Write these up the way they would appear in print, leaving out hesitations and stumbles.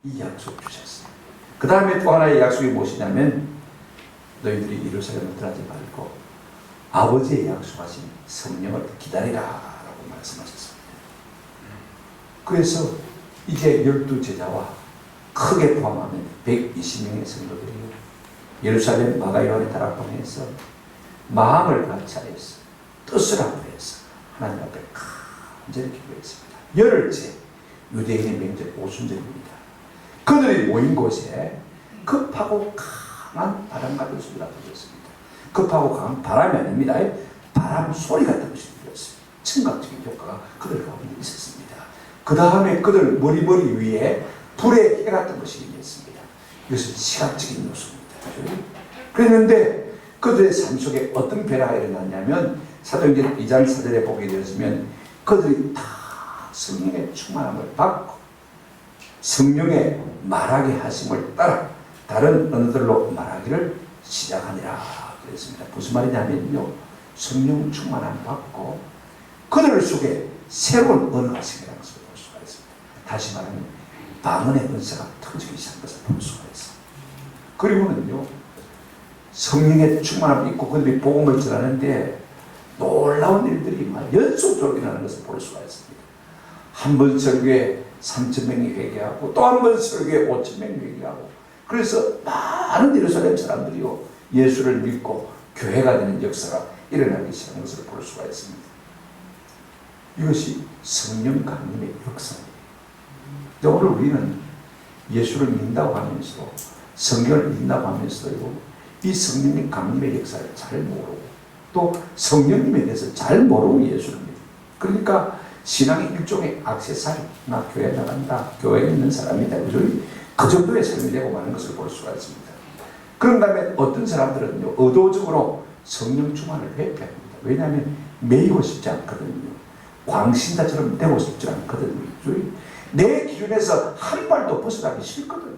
이 약속 주셨어요. 그 다음에 또 하나의 약속이 무엇이냐면 너희들이 예루살렘을 떠나지 말고 아버지의 약속하신 성령을 기다리라 라고 말씀하셨습니다. 그래서 이제 12제자와 크게 포함하면 120명의 성도들이 예루살렘 마가요한의 다락방에서 마음을 같이하여서 뜻을 합해서 하나님 앞에 간절히 기도했습니다. 열흘째 유대인의 명절 오순절입니다. 그들이 모인 곳에 급하고 강한 바람 같은 소리가 들렸습니다. 급하고 강한 바람이 아닙니다. 바람 소리 같은 것이 들렸습니다. 청각적인 효과가 그들 가운데 있었습니다. 그 다음에 그들 머리 위에 불의 해 같은 것이 있습니다. 이것은 시각적인 요소입니다. 그랬는데 그들의 삶 속에 어떤 변화가 일어났냐면 사도행전 2장 4절에 보게 되었으면 그들이 다 성령의 충만함을 받고 성령의 말하게 하심을 따라 다른 언어들로 말하기를 시작하니라 그랬습니다. 무슨 말이냐면요, 성령 충만함 받고 그들 속에 새로운 언어가 생겨난 것을 볼 수가 있습니다. 다시 말하면 방언의 은사가 터지기 시작한 것을 볼 수가 있습니다. 그리고는요, 성령의 충만함을 입고 그들이 복음을 전하는데 놀라운 일들이 막 연속적으로 일어나는 것을 볼 수가 있습니다. 한 번 설교에 3,000명이 회개하고 또 한 번 설교에 5,000명이 회개하고, 그래서 많은 예루살렘 사람들이요 예수를 믿고 교회가 되는 역사가 일어나기 시작한 것을 볼 수가 있습니다. 이것이 성령 강림의 역사입니다. 오늘 우리는 예수를 믿는다고 하면서도 성경을 믿는다고 하면서도 이 성령의 강림의 역사를 잘 모르고 또 성령님에 대해서 잘 모르고 예수를 믿습니다. 그러니까 신앙의 일종의 액세서리, 나 교회 나간다, 교회에 있는 사람이다, 그 정도의 삶이 되고 마는 것을 볼 수가 있습니다. 그런 다음에 어떤 사람들은요 의도적으로 성령 충만을 회피합니다. 왜냐하면 매이고 싶지 않거든요. 광신자처럼 되고 싶지 않거든요. 내 기준에서 한 발도 벗어나기 싫거든요.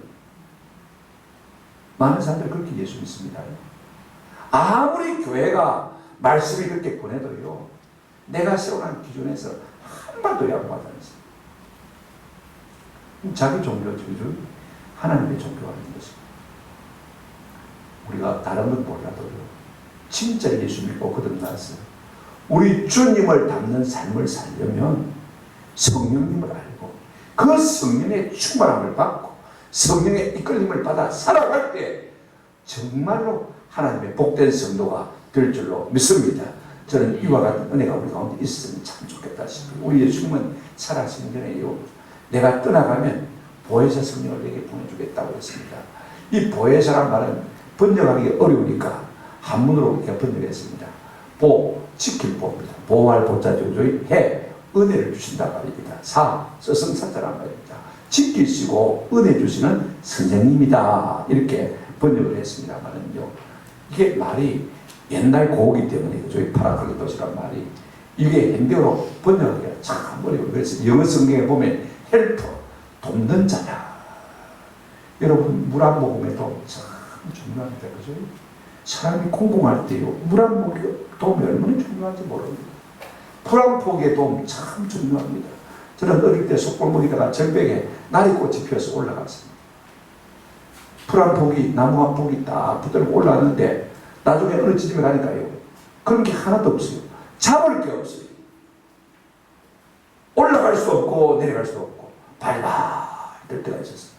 많은 사람들이 그렇게 예수 믿습니다. 아무리 교회가 말씀이 그렇게 권해도요 내가 세워놓은 기준에서 한 발도 양보하지 않습니다. 자기 종교죠. 하나님의 종교가 아닌 것입니다. 우리가 다른 건 몰라도요 진짜 예수 믿고 거듭나서 우리 주님을 닮는 삶을 살려면 성령님을 알고 그 성령의 충만함을 받고 성령의 이끌림을 받아 살아갈 때 정말로 하나님의 복된 성도가 될 줄로 믿습니다. 저는 이와 같은 은혜가 우리 가운데 있으면 참 좋겠다 싶어요. 우리 예수님은 살아가시는 전에요 내가 떠나가면 보혜사 성령을 내게 보내주겠다고 했습니다. 이 보혜사란 말은 번역하기 어려우니까 한문으로 이렇게 번역했습니다. 지킬 보입니다. 보호할 보자죠. 해, 은혜를 주신다 말입니다. 서성사자란 말입니다. 지키시고 은혜 주시는 선생님이다 이렇게 번역을 했습니다만은요 이게 말이 옛날 고우기 때문에 저희 파라클리토스란 말이 이게 현대어로 번역하기가 참 어려워요. 그래서 영어 성경에 보면 헬퍼, 돕는 자냐. 여러분 물 한 모금에도 참 중요합니다. 그죠? 사람이 공공할 때요 물 한 모금의 도움이 얼마나 중요한지 모릅니다. 풀 한 폭의 도움 참 중요합니다. 저는 어릴 때 속골목에다가 절벽에 나리꽃이 피어서 올라갔습니다. 풀 한 폭이 나무 한 폭이 딱 붙들고 올라왔는데 나중에 어느 지점에 가니까요 그런 게 하나도 없어요. 잡을 게 없어요. 올라갈 수 없고 내려갈 수 없고 발발 될 때가 있었습니다.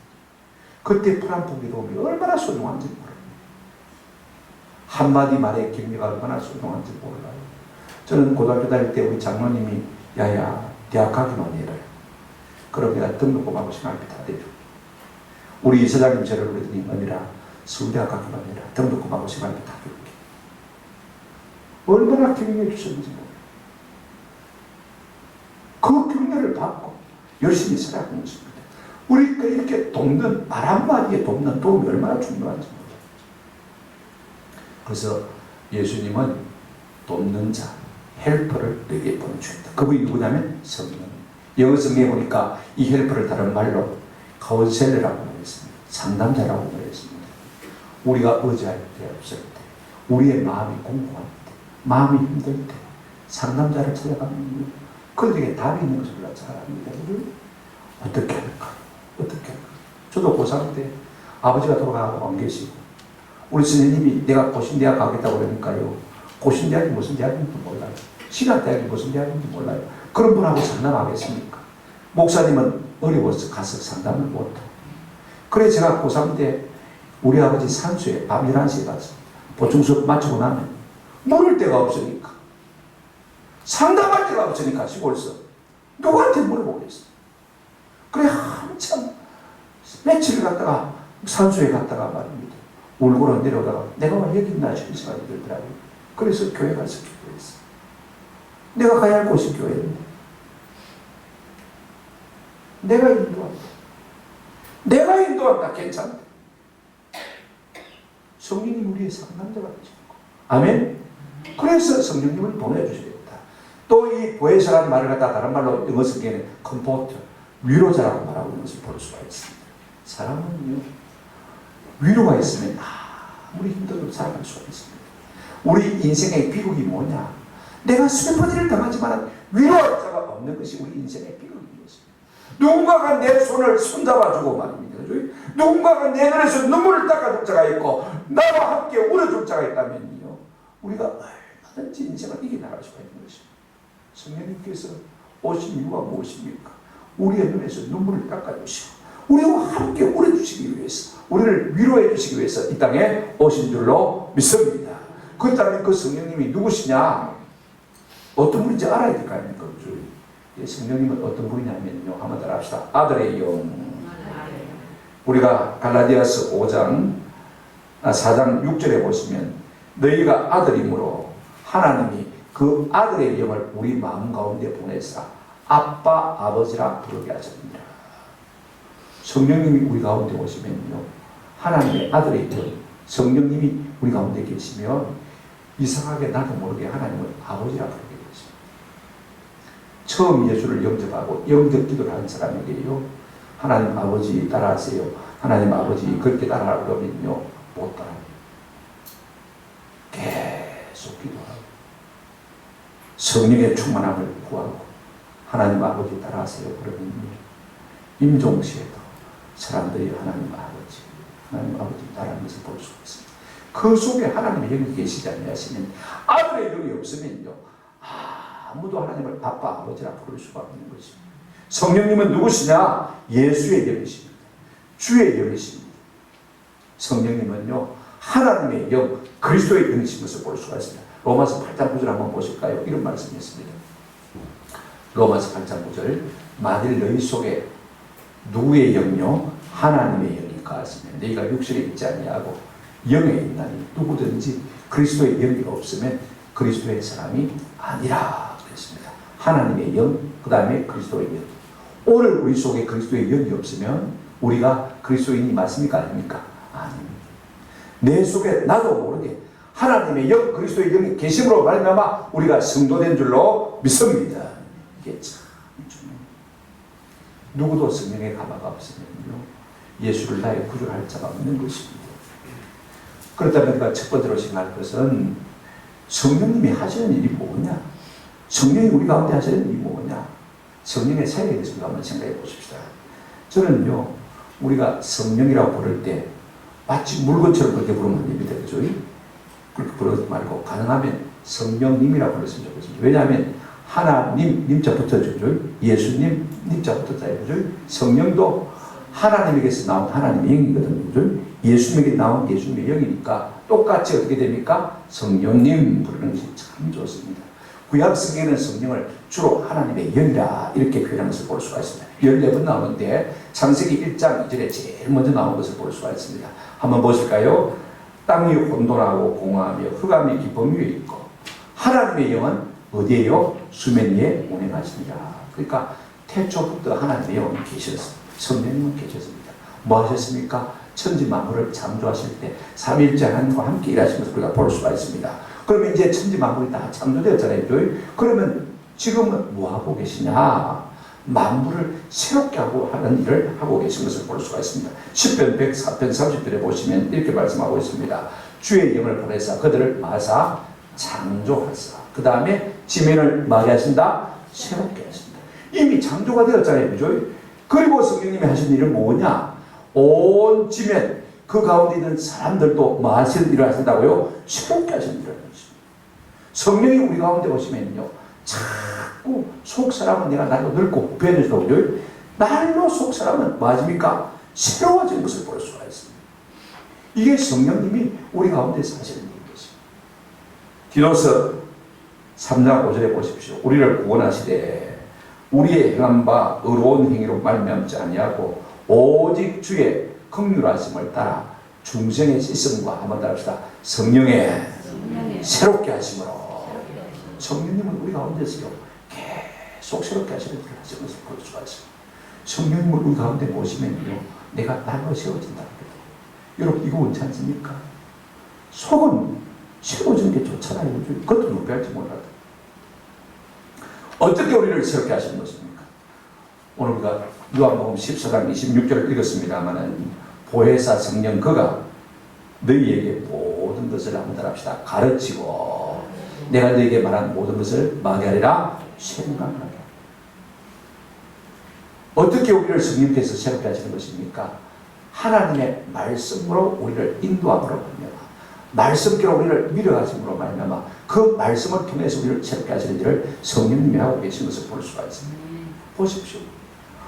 그때 풀 한 폭의 도움이 얼마나 소중한지 모릅니다. 한마디 말의 격려가 얼마나 소중한지 몰라요. 저는 고등학교 다닐 때 우리 장로님이 야야 대학 가기만 해라. 그럼 내가 등록금하고 생활비 다 대줘. 우리 이사장님 저를 그러더니 언니라 서울대학 가기만 해라. 등록금하고 생활비 다 줄게. 얼마나 격려해 주셨는지 몰라요. 그 격려를 받고 열심히 살아가는 것입니다. 우리가 이렇게 돕는 말 한마디에 돕는 도움이 얼마나 중요한지 몰라요. 그래서 예수님은 돕는 자, 헬퍼를 너희에게 보내주겠다. 그분이 누구냐면 성령. 영어 성경에 보니까 이 헬퍼를 다른 말로 카운셀러라고 말했습니다. 상담자라고 말했습니다. 우리가 의지할 때 없을 때, 우리의 마음이 공고할 때, 마음이 힘들 때 상담자를 찾아가면 그들에게 답이 있는 것을 잘 압니다. 어떻게 할까? 어떻게 할까? 저도 고3 때 아버지가 돌아가고 안 계시고 우리 선생님이 내가 고신대학 가겠다고 그러니까요. 고신대학이 무슨 대학인지 몰라요. 신학대학이 무슨 대학인지 몰라요. 그런 분하고 상담하겠습니까? 목사님은 어려워서 가서 상담을 못하고. 그래 제가 고3 때 우리 아버지 산소에 밤 11시에 갔습니다. 보충수업 마치고 나면 물을 데가 없으니까 상담할 데가 없으니까 시골에서 누구한테 물어보겠어. 그래 한참 며칠 갔다가 산소에 갔다가 말입니다. 울고는 내려오다가 내가 왜 여기 있나 싶은 생각이 들더라고요. 그래서 교회 가서 기도했어. 내가 가야 할 곳이 교회인데 내가 인도한다. 내가 인도한다. 괜찮다. 성령님 우리의 상담자가 되시고. 아멘. 그래서 성령님을 보내주시겠다. 또 이 보혜사라는 말을 갖다 다른 말로 영어 성경에는 컴포트, 위로자라고 말하고 있는 것을 볼 수가 있습니다. 사람은요, 위로가 있으면 아무리 힘들어도 살아갈 수가 있습니다. 우리 인생의 비극이 뭐냐? 내가 슬픈 일을 당하지만 위로할 자가 없는 것이 우리 인생의 비극이었습니다. 누군가가 내 손을 손잡아주고 말입니다. 누군가가 내 눈에서 눈물을 닦아줄 자가 있고 나와 함께 울어줄 자가 있다면요, 우리가 얼마든지 인생을 이겨나갈 수가 있는 것입니다. 성령님께서 오신 이유가 무엇입니까? 우리의 눈에서 눈물을 닦아주시고 우리와 함께 울어주시기 위해서, 우리를 위로해 주시기 위해서 이 땅에 오신 줄로 믿습니다. 그렇다면 그 성령님이 누구시냐? 어떤 분인지 알아야 될 거 아닙니까? 성령님은 어떤 분이냐면요, 한번 따라 합시다. 아들의 영. 우리가 갈라디아서 5장 4장 6절에 보시면 너희가 아들이므로 하나님이 그 아들의 영을 우리 마음 가운데 보내사 아빠 아버지라 부르게 하셨느니라. 성령님이 우리 가운데 오시면요, 하나님의 아들의 영, 성령님이 우리 가운데 계시면 이상하게 나도 모르게 하나님을 아버지라 부르게 되십니다. 처음 예수를 영접하고 영접 기도를 하는 사람에게요, 하나님 아버지 따라하세요, 하나님 아버지 그렇게 따라하라고 그러면요 못 따라합니다. 계속 기도하고 성령의 충만함을 구하고 하나님 아버지 따라하세요 그러면요, 임종시에도 사람들이 하나님 아버지 따라하는 것을 볼 수가 있습니다. 그 속에 하나님의 영이 계시지 않으시면, 아들의 영이 없으면요 아무도 하나님을 아빠 아버지라 부를 수가 없는 것입니다. 성령님은 누구시냐? 예수의 영이십니다. 주의 영이십니다. 성령님은요 하나님의 영, 그리스도의 영이신 것을 볼 수가 있습니다. 로마서 8장 9절 한번 보실까요? 이런 말씀이 있습니다. 로마서 8장 9절, 만일 너희 속에 누구의 영요? 하나님의 영이 가하시면 너희가 육신에 있지 아니하고 영에 있나니 누구든지 그리스도의 영이 없으면 그리스도의 사람이 아니라 그랬습니다. 하나님의 영, 그 다음에 그리스도의 영. 오늘 우리 속에 그리스도의 영이 없으면 우리가 그리스도인이 맞습니까? 아닙니까? 아닙니다. 내 속에 나도 모르게 하나님의 영, 그리스도의 영이 계심으로 말미암아 우리가 성도된 줄로 믿습니다. 이게 참 중요합니다. 누구도 성령의 가마가 없으면요 예수를 나의 구주로 할 자가 없는 것입니다. 그렇다면 우리가 첫 번째로 생각할 것은 성령님이 하시는 일이 뭐냐? 성령이 우리 가운데 하시는 일이 뭐냐? 성령의 사역에 대해서 우리가 한번 생각해 보십시다. 저는요, 우리가 성령이라고 부를 때 마치 물건처럼 그렇게 부르면 안 됩니다. 그죠? 그렇게 부르지 말고 가능하면 성령님이라고 불렀으면 좋겠습니다. 왜냐하면 하나님, 님자 붙어주죠. 예수님, 님자 붙었잖아요. 그죠? 성령도 하나님에게서 나온 하나님의 영이거든요. 그죠? 예수님에게 나온 예수님의 영이니까 똑같이 어떻게 됩니까? 성령님 부르는 것이 참 좋습니다. 구약 성경에는 성령을 주로 하나님의 영이라 이렇게 표현하는 것을 볼 수가 있습니다. 14번 나오는데 창세기 1장 2절에 제일 먼저 나온 것을 볼 수가 있습니다. 한번 보실까요? 땅이 혼돈하고 공허하며 흑암이 깊음 위에 있고 하나님의 영은 어디에요? 수면 위에 운행하시니라. 그러니까 태초부터 하나님의 영은 계셨습니다. 성령님은 계셨습니다. 뭐 하셨습니까? 천지 만물을 창조하실 때 삼위일체 하나님과 함께 일하신 것을 우리가 볼 수가 있습니다. 그러면 이제 천지 만물이 다 창조되었잖아요. 그러면 지금은 뭐 하고 계시냐? 만물을 새롭게 하고 하는 일을 하고 계신 것을 볼 수가 있습니다. 10편 104편 30절에 보시면 이렇게 말씀하고 있습니다. 주의 영을 보내사 그들을 마사 창조하사 그 다음에 지면을 마게 하신다? 새롭게 하신다. 이미 창조가 되었잖아요. 그죠? 그리고 성령님이 하신 일은 뭐냐? 온 지면 그 가운데 있는 사람들도 뭐 하시는 일을 하신다고요? 새롭게 하시는 일을 하십니다. 성령이 우리 가운데 오시면요, 자꾸 속사람은 내가 날로 늙고 변해서 날로 속사람은 뭐 하십니까? 새로워지는 것을 볼 수가 있습니다. 이게 성령님이 우리 가운데서 하시는 일인 것입니다. 디도서 3장 5절에 보십시오. 우리를 구원하시되 우리의 행한 바 의로운 행위로 말미암지 아니하고 오직 주의 긍휼하심을 따라 중생의 씻음과 한번 따릅시다. 성령의 새롭게 하심으로. 성령님은 우리 가운데서요 계속 새롭게 하시는 일을 하시는 것을 볼 수가 있습니다. 성령님을 우리 가운데 모시면요 내가 날로 세워진다. 여러분 이거 원치 않습니까? 속은 새로워지는 게 좋잖아요. 그것도 누구 할지 몰라도. 어떻게 우리를 새롭게 하시는 것입니까? 오늘 우리가 요한복음 14장 26절을 읽었습니다마는 보혜사 성령 그가 너희에게 모든 것을 한번 따라합시다. 가르치고 내가 너희에게 말한 모든 것을 뭐하게 하리라? 생각하게 하리라. 어떻게 우리를 성령께서 새롭게 하시는 것입니까? 하나님의 말씀으로 우리를 인도함으로 말미암아 말씀께로 우리를 밀어가심으로 말미암아 그 말씀을 통해서 우리를 새롭게 하시는 일을 성령님이 하고 계신 것을 볼 수가 있습니다. 보십시오.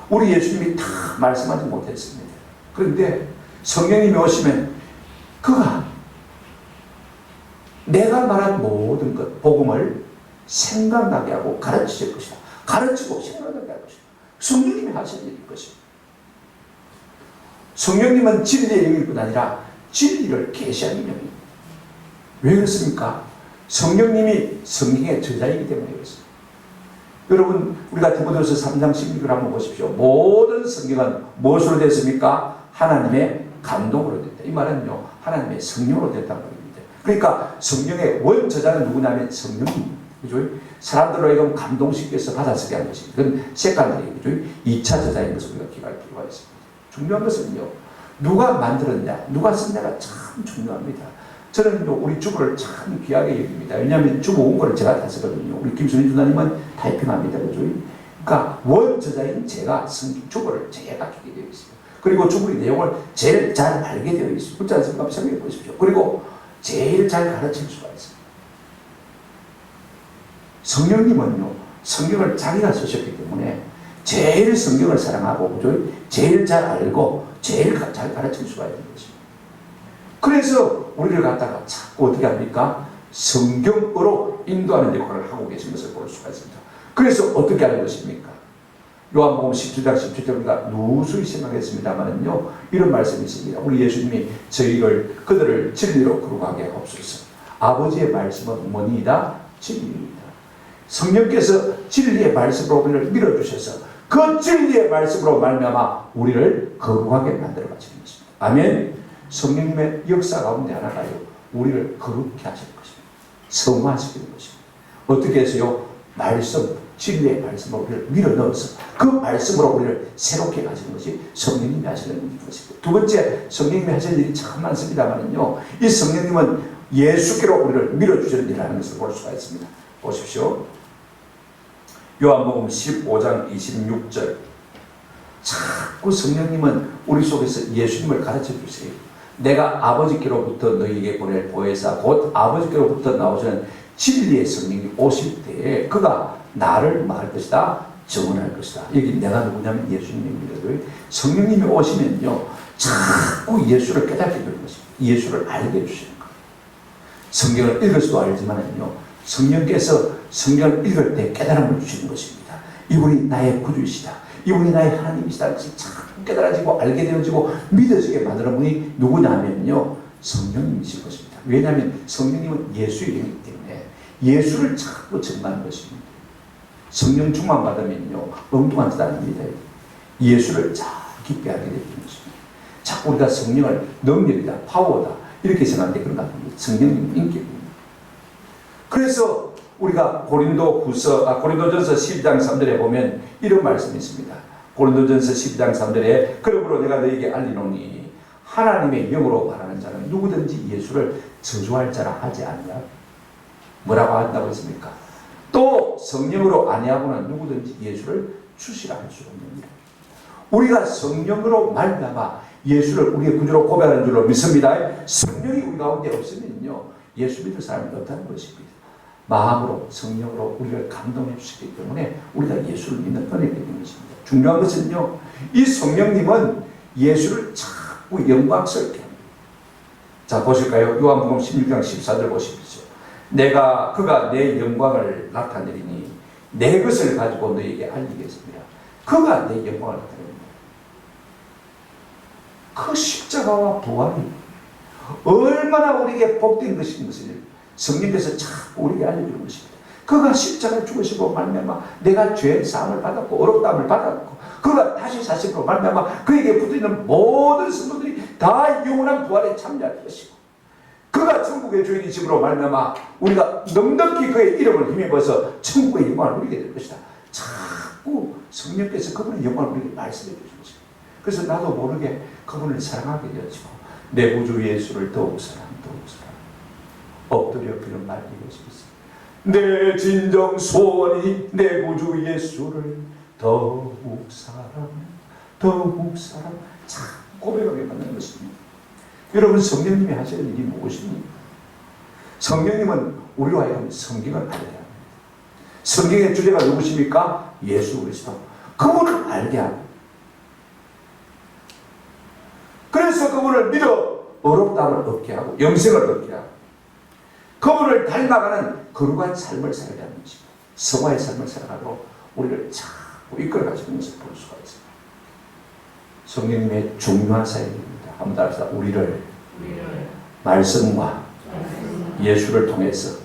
우리 예수님이 다 말씀하지 못했습니다. 그런데 성령님이 오시면 그가 내가 말한 모든 것, 복음을 생각나게 하고 가르치실 것이다. 가르치고 생각나게 할 것이다. 성령님이 하실 일일 것입니다. 성령님은 진리의 영일 뿐 아니라 진리를 계시하는 영입니다. 왜 그렇습니까? 성령님이 성령의 저자이기 때문에 그렇습니다. 여러분 우리가 디모데후서 3장 16절 한번 보십시오. 모든 성경은 무엇으로 됐습니까? 하나님의 감동으로 됐다. 이 말은요 하나님의 성령으로 됐다는 말입니다. 그러니까 성령의 원저자는 누구냐면 성령입니다. 그죠? 사람들로 하여금 감동시켜서 받아쓰게 한 것입니다. 그건 색깔들이 그죠? 2차 저자인 것을 우리가 기억할 필요가 있습니다. 중요한 것은요 누가 만들었냐 누가 썼냐가 참 중요합니다. 저는 우리 주부를 참 귀하게 여깁니다. 왜냐하면 주부 원고를 제가 다 쓰거든요. 우리 김순희 주나님은 타이핑합니다. 그죠? 그러니까 원저자인 제가 주부를 제가 맡기게 되어 있습니다. 그리고 주부의 내용을 제일 잘 알게 되어 있습니다. 그렇지 않습니까? 생각해 보십시오. 그리고 제일 잘 가르칠 수가 있습니다. 성령님은요 성경을 자기가 쓰셨기 때문에 제일 성경을 사랑하고 그죠? 제일 잘 알고 제일 잘 가르칠 수가 있는 것입니다. 그래서 우리를 갖다가 자꾸 어떻게 합니까? 성경으로 인도하는 역할을 하고 계신 것을 볼 수가 있습니다. 그래서 어떻게 하는 것입니까? 요한복음 17장 17절 우리가 누수히 생각했습니다만은요 이런 말씀이 있습니다. 우리 예수님이 그들을 진리로 거룩하게 하옵소서. 아버지의 말씀은 뭐니이다? 진리입니다. 성령께서 진리의 말씀으로 우리를 밀어주셔서 그 진리의 말씀으로 말미암아 우리를 거룩하게 만들어 가시는 것입니다. 아멘. 성령님의 역사 가운데 하나가요 우리를 거룩히 하시는 것입니다. 성화시키는 것입니다. 어떻게 해서요? 말씀, 진리의 말씀으로 우리를 밀어넣어서 그 말씀으로 우리를 새롭게 하시는 것이 성령님이 하시는 일인 것입니다. 두 번째, 성령님이 하시는 일이 참 많습니다만요 이 성령님은 예수께로 우리를 밀어주시는 일을 하는 것을 볼 수가 있습니다. 보십시오. 요한복음 15장 26절 자꾸 성령님은 우리 속에서 예수님을 가르쳐 주세요. 내가 아버지께로부터 너희에게 보낼 보혜사 곧 아버지께로부터 나오시는 진리의 성령이 오실 때에 그가 나를 말할 것이다. 증언할 것이다. 여기 내가 누구냐면 예수님입니다. 성령님이 오시면요 자꾸 예수를 깨닫게 되는 것입니다. 예수를 알게 해주시는 거예요. 성경을 읽을 수도 알지만은요 성령께서 성경을 읽을 때 깨달음을 주시는 것입니다. 이분이 나의 구주이시다. 이분이 나의 하나님이시다. 그래서 참 깨달아지고 알게 되어지고 믿어지게 만드는 분이 누구냐 하면요 성령님이실 것입니다. 왜냐하면 성령님은 예수의 영이기 때문에 예수를 자꾸 증거하는 것입니다. 성령 충만 받으면요 엉뚱한 짓 아닙니다. 예수를 잘 깊게 알게 되는 것입니다. 자꾸 우리가 성령을 능력이다 파워다 이렇게 생각하는데 그런 거 아닙니다. 성령님 인격입니다. 그래서 우리가 고린도전서 12장 3절에 보면 이런 말씀이 있습니다. 고린도전서 12장 3절에 그러므로 내가 너에게 알리노니 하나님의 영으로 말하는 자는 누구든지 예수를 저주할 자라 하지 않냐. 뭐라고 한다고 했습니까? 또 성령으로 아니하고는 누구든지 예수를 주시라 할 수 없느니라. 우리가 성령으로 말미암아 예수를 우리의 구주로 고백하는 줄로 믿습니다. 성령이 우리 가운데 없으면요, 예수 믿을 사람이 없다는 것입니다. 마음으로 성령으로 우리를 감동해 주시기 때문에 우리가 예수를 믿는 은혜가 있는 것입니다. 중요한 것은요, 이 성령님은 예수를 자꾸 영광스럽게 합니다. 자, 보실까요? 요한복음 16장 14절 보십시오. 그가 내 영광을 나타내리니 내 것을 가지고 너에게 알리겠습니다. 그가 내 영광을 나타냅니다. 그 십자가와 부활이 얼마나 우리에게 복된 것인 것을 성령께서 자꾸 우리에게 알려주는 것입니다. 그가 십자가를 죽으시고 말미암아 내가 죄의 사함을 받았고 어렵다함을 받았고 그가 다시 사심으로 말미암아 그에게 붙어있는 모든 성도들이 다 영원한 부활에 참여할 것이고 그가 천국의 주인이심으로 말미암아 우리가 넉넉히 그의 이름을 힘입어서 천국의 영광을 누리게 될 것이다. 자꾸 성령께서 그분의 영광을 우리에게 말씀해 주신 것입니다. 그래서 나도 모르게 그분을 사랑하게 되어지고 내 구주 예수를 더욱 사랑 엎드려 그런 말이 것이겠습니다. 내 진정 소원이 내 구주 예수를 더욱 사랑 참 고백하게 만드는 것입니다. 여러분, 성령님이 하시는 일이 무엇입니까? 성령님은 우리로 하여금 성경을 알게 합니다. 성경의 주제가 누구십니까? 예수 그리스도. 그분을 알게 합니다. 그래서 그분을 믿어 어렵다함을 얻게 하고 영생을 얻게 하고 그분을 닮아가는 거룩한 삶을 살게 하는 것입니다. 성화의 삶을 살아가도록 우리를 자꾸 이끌어가시는 것을 볼 수가 있습니다. 성령님의 중요한 사역입니다. 한번 따라서 우리를 말씀과 예수를 통해서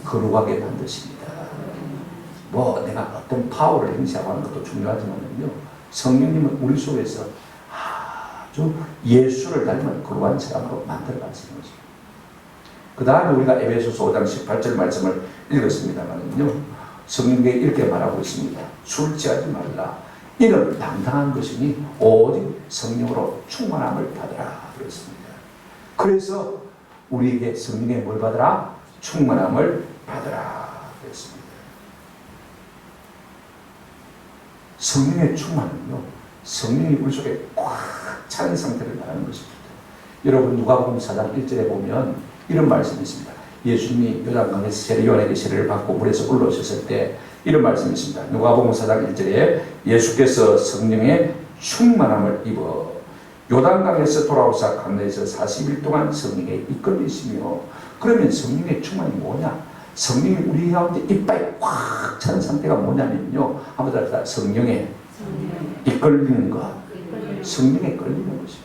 거룩하게 만드십니다. 뭐 내가 어떤 파워를 행사하고 하는 것도 중요하지만요, 성령님은 우리 속에서 아주 예수를 닮은 거룩한 사람으로 만들어가시는 것입니다. 그 다음에 우리가 에베소서 5장 18절 말씀을 읽었습니다만요, 성경에 이렇게 말하고 있습니다. 술 취하지 말라. 이는 당당한 것이니 오직 성령으로 충만함을 받으라 그랬습니다. 그래서 우리에게 성령에 뭘 받으라? 충만함을 받으라 그랬습니다. 성령의 충만은요, 성령이 우리 속에 꽉 차는 상태를 말하는 것입니다. 여러분, 누가복음 4장 1절에 보면 이런 말씀이 있습니다. 예수님이 요단강에서 요한에게 세례를 받고 물에서 올라오셨을 때 이런 말씀이 있습니다. 누가복음 4장 1절에 예수께서 성령의 충만함을 입어 요단강에서 돌아오사 강내에서 40일 동안 성령에 이끌리시며, 그러면 성령의 충만이 뭐냐? 성령이 우리 가운데 이빨이 꽉 찬 상태가 뭐냐면요, 한번 더 성령에 이끌리는 것, 성령에 끌리는 것이죠.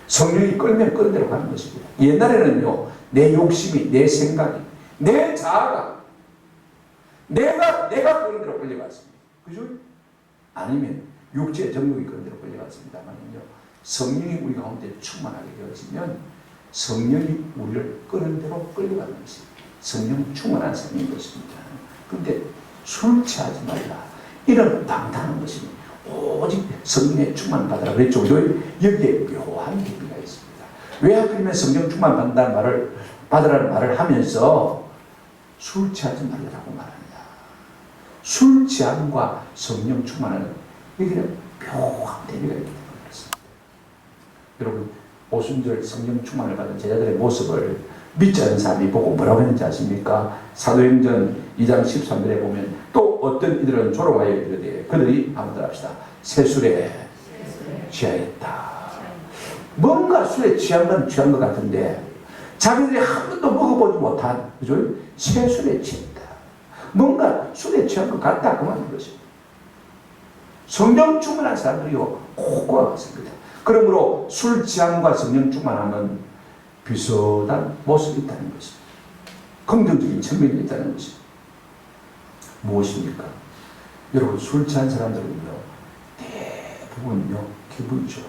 성령이 끌면 끄는 대로 가는 것입니다. 옛날에는요, 내 욕심이, 내 생각이, 내 자아가 내가 끄는 대로 끌려갔습니다. 그죠? 아니면 육체의 정욕이 끄는 대로 끌려갔습니다만요, 성령이 우리 가운데 충만하게 되어지면 성령이 우리를 끄는 대로 끌려가는 것입니다. 성령 충만한 삶인 것입니다. 그런데 술 취하지 말라. 이런 당당한 것입니다. 오직 성령의 충만 받으라 그랬죠. 여기에 묘한 의미가 있습니다. 왜 하필이면 성령 충만 받으라는 말을 하면서 술 취하지 말라고 말합니다. 술 취함과 성령 충만은 여기는 묘한 대비가 있기 때문에 그렇습니다. 여러분, 오순절 성령 충만을 받은 제자들의 모습을 믿지 않는 사람이 보고 뭐라고 했는지 아십니까? 사도행전 2장 13절에 보면 또 어떤 이들은 조롱하여 이르되 그들이 한번 합시다. 새술에 취하였다. 뭔가 술에 취한 건 취한 것 같은데 자기들이 한 번도 먹어보지 못한, 그죠? 새술에 취했다. 뭔가 술에 취한 것 같다. 그 말인 것입니다. 성령 충만한 사람들이요, 고고와 같습니다. 그러므로 술 취함과 성령 충만함은 비슷한 모습이 있다는 것입니다. 긍정적인 측면이 있다는 것입니다. 무엇입니까? 여러분, 술 취한 사람들은요, 대부분요, 기분이 좋아요.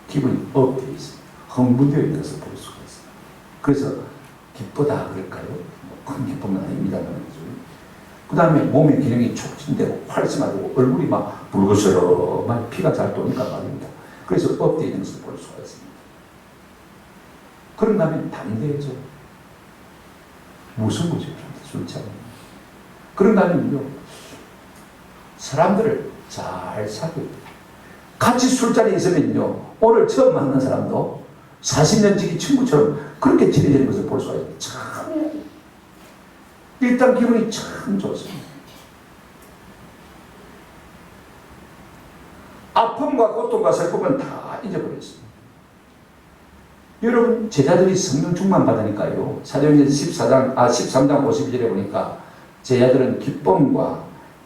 기분이 업되어 있습니다. 흥분되어 있는 것을 볼 수가 있습니다. 그래서 기쁘다 그럴까요? 큰 기쁨은 아닙니다만, 그 다음에 몸의 기능이 촉진되고 활성화되고 얼굴이 막 붉으스러만 피가 잘 도니까 말입니다. 그래서 업되어 있는 것을 볼 수가 있습니다. 그런 다음에 담대해져. 무슨 거죠? 술 취하면. 그런 다음에요, 사람들을 잘 사귀고 같이 술자리에 있으면요, 오늘 처음 만난 사람도 40년 지기 친구처럼 그렇게 친해지는 것을 볼 수가 있어요. 참, 일단 기분이 참 좋습니다. 아픔과 고통과 슬픔은 다 잊어버렸습니다. 여러분, 제자들이 성령 충만 받으니까요, 사도행전 13장 52절에 보니까 제자들은 기쁨과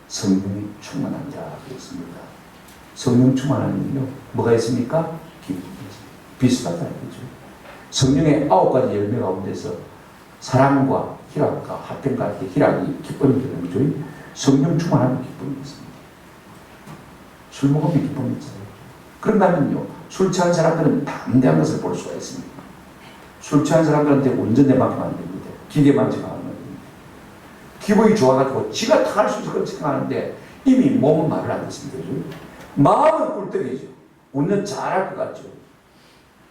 성령이 충만한 자가 있습니다. 성령 충만하면요, 뭐가 있습니까? 기쁨이 있습니다. 비슷하다는 거죠. 성령의 9가지 열매 가운데서 사랑과 희락과 화평과 희락이 기쁨이 되는 거죠. 성령 충만하면 기쁨이 있습니다. 술 먹으면 기쁨이 있잖아요. 그런다면요, 술 취한 사람들은 담대한 것을 볼 수가 있습니다. 술 취한 사람들한테 운전대 맡기면 안 됩니다. 기계 만지면 안 됩니다. 기분이 좋아가지고 지가 다 할 수 있을 것 생각하는데 이미 몸은 말을 안 듣습니다. 마음은 꿀떡이죠. 운전 잘할 것 같죠.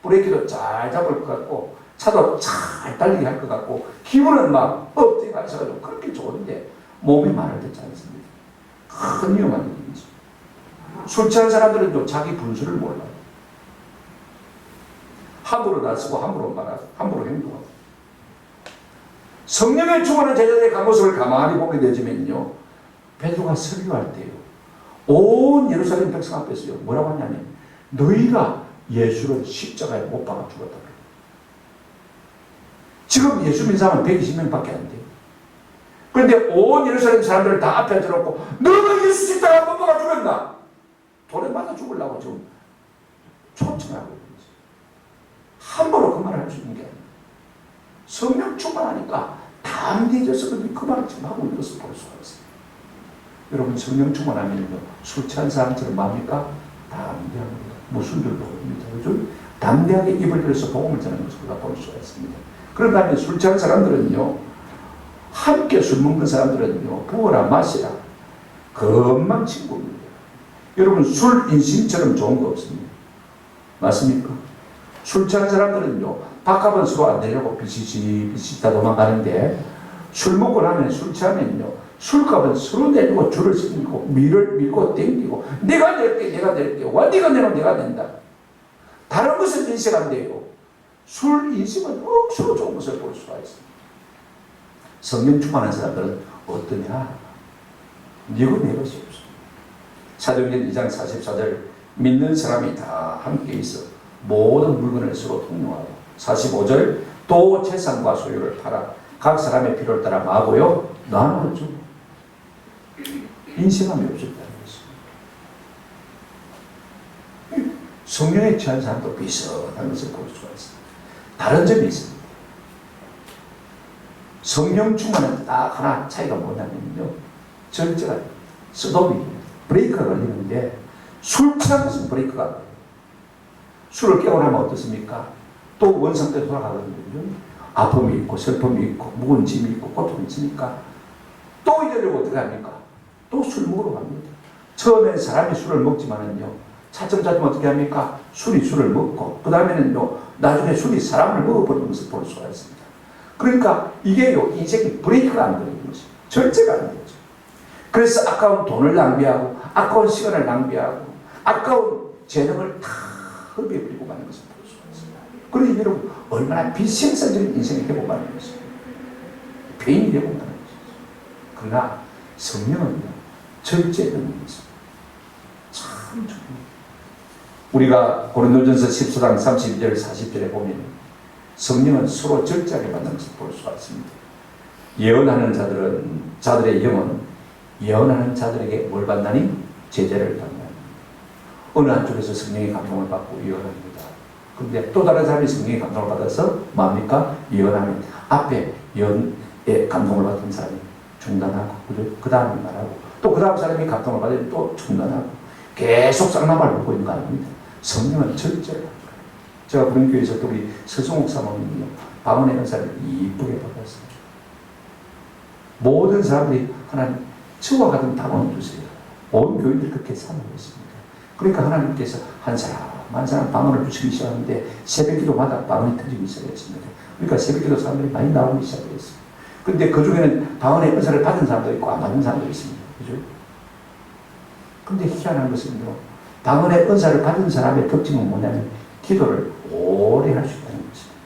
브레이크도 잘 잡을 것 같고 차도 잘 달리게 할 것 같고 기분은 막 업되가 있어가지고 그렇게 좋은데 몸이 말을 듣지 않습니다. 큰 위험한 일이죠. 술 취한 사람들은 또 자기 분수를 몰라요. 함부로 나서고 함부로 말하고 함부로 행동하고. 성령의 충만한 제자들의 모습을 가만히 보게 되지면요, 베드로가 설교할 때요, 온 예루살렘 백성 앞에서요, 뭐라고 하냐면 너희가 예수를 십자가에 못 박아 죽었다 그래요. 지금 예수 믿는 사람은 120명밖에 안 돼요. 그런데 온 예루살렘 사람들을 다 앞에 들었고 너가 예수 십자가에 못 박아 죽였나? 돌에 맞아 죽으려고 지금 초청하고 있는 거죠. 함부로 그 말을 할 수 있는 게 아니에요. 성령 충만하니까 담대해져서 그 말을 지금 하고 있는 것을 볼 수가 있어요. 여러분, 성령 충만하면요, 술 취한 사람처럼 뭡니까? 담대합니다. 무슨 줄 모릅니다. 그죠? 담대하게 입을 열어서 복음을 전하는 것을 우리가 볼 수가 있습니다. 그런다면 술 취한 사람들은요, 함께 술 먹는 사람들은요, 부어라 마시라 금방 친구입니다. 여러분, 술 인심처럼 좋은 거 없습니다. 맞습니까? 술 취한 사람들은요, 밥값은 서로 안 내려고 비시시 다 도망가는데, 술 먹고 나면 술 취하면요, 술값은 서로 내리고 줄을 서고 밀고 땡기고 내가 낼게 와 네가 내면 내가 낸다. 다른 것은 인식 안 돼요. 술 인식은 억수로 좋은 것을 볼 수가 있습니다. 성령 충만한 사람들은 어떠냐? 네가 내 것이 없어. 사도행전 2장 44절 믿는 사람이 다 함께 있어 모든 물건을 서로 통용하고 45절 또 재산과 소유를 팔아 각 사람의 필요를 따라 마고요 나누었죠. 인생함이 없었다는 것입니다. 성령에 취한 사람도 비슷한 것을 볼 수가 있습니다. 다른 점이 있습니다. 성령 충만은 딱 하나 차이가 뭐냐면요, 절제가 스톱이 브레이크가 걸리는데 술 취한 것은 브레이크가 안 걸려요. 술을 깨고 나면 어떻습니까? 또 원상대로 돌아가거든요. 아픔이 있고 슬픔이 있고 무거운 짐이 있고 고통이 있으니까 또 이러려고 어떻게 합니까? 또 술 먹으러 갑니다. 처음엔 사람이 술을 먹지만은요, 차츰차츰 어떻게 합니까? 술이 술을 먹고, 그 다음에는요, 나중에 술이 사람을 먹어버리는 것을 볼 수가 있습니다. 그러니까 이게요, 인생이 브레이크가 안 걸리는 것이죠. 절제가 안 되죠. 그래서 아까운 돈을 낭비하고, 아까운 시간을 낭비하고, 아까운 재능을 다 흡입해버리고 가는 것을 볼 수가 있습니다. 그러니 여러분, 얼마나 비생산적인 인생이 되고 가는 것입니다. 배인이 되고 가는 것이죠. 그러나 성령은요, 절제되는 것입니다. 참 중요해요. 우리가 고린도전서 14장 32절 40절에 보면 성령은 서로 절제하게 만드는 것을 볼 수가 있습니다. 예언하는 자들의 영은 예언하는 자들에게 뭘 받나니? 제재를 받나니. 어느 한쪽에서 성령의 감동을 받고 예언합니다. 그런데 또 다른 사람이 성령의 감동을 받아서 뭡니까? 예언하면 앞에 예언의 감동을 받은 사람이 중단하고 그 다음에 말하고 또 그 다음 사람이 감동을 받으면 또 중단하고 계속 쌍나발 먹고 있는 거 아닙니다. 성령은 절제를 합니다. 제가 그런 교회에서 또 우리 서승옥 사모님이요, 방언의 은사를 이쁘게 받았어요. 모든 사람들이 하나님 저와 같은 방언을 주세요. 온 교인들이 그렇게 사모하고 있습니다. 그러니까 하나님께서 한 사람 방언을 주시기 시작하는데 새벽기도마다 방언이 터지기 시작했습니다. 그러니까 새벽기도 사람들이 많이 나오기 시작했어요. 근데 그 중에는 방언의 은사를 받은 사람도 있고 안 받은 사람도 있습니다. 그죠? 근데 희한한 것은요, 방언의 은사를 받은 사람의 특징은 뭐냐면 기도를 오래 할 수 있다는 것입니다.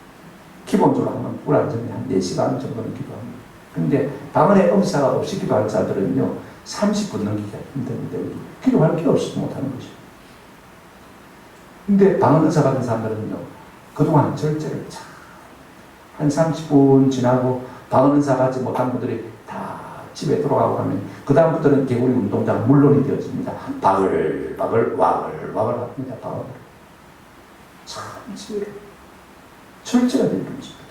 기본적으로 하면 불안정히 한 4시간 정도는 기도합니다. 근데 방언의 은사가 없이 기도하는 자들은요 30분 넘기기가 힘든데 기도할 게 없어서 못하는 것이죠. 근데 방언 은사 받은 사람들은요 그동안 절제를 한 30분 지나고 방언 은사 받지 못한 분들이 다 집에 돌아가고 하면 그 다음부터는 개구리 운동장 물론이 되어집니다. 바글바글 와글와글 합니다. 바글. 참 절제가 되는 것입니다.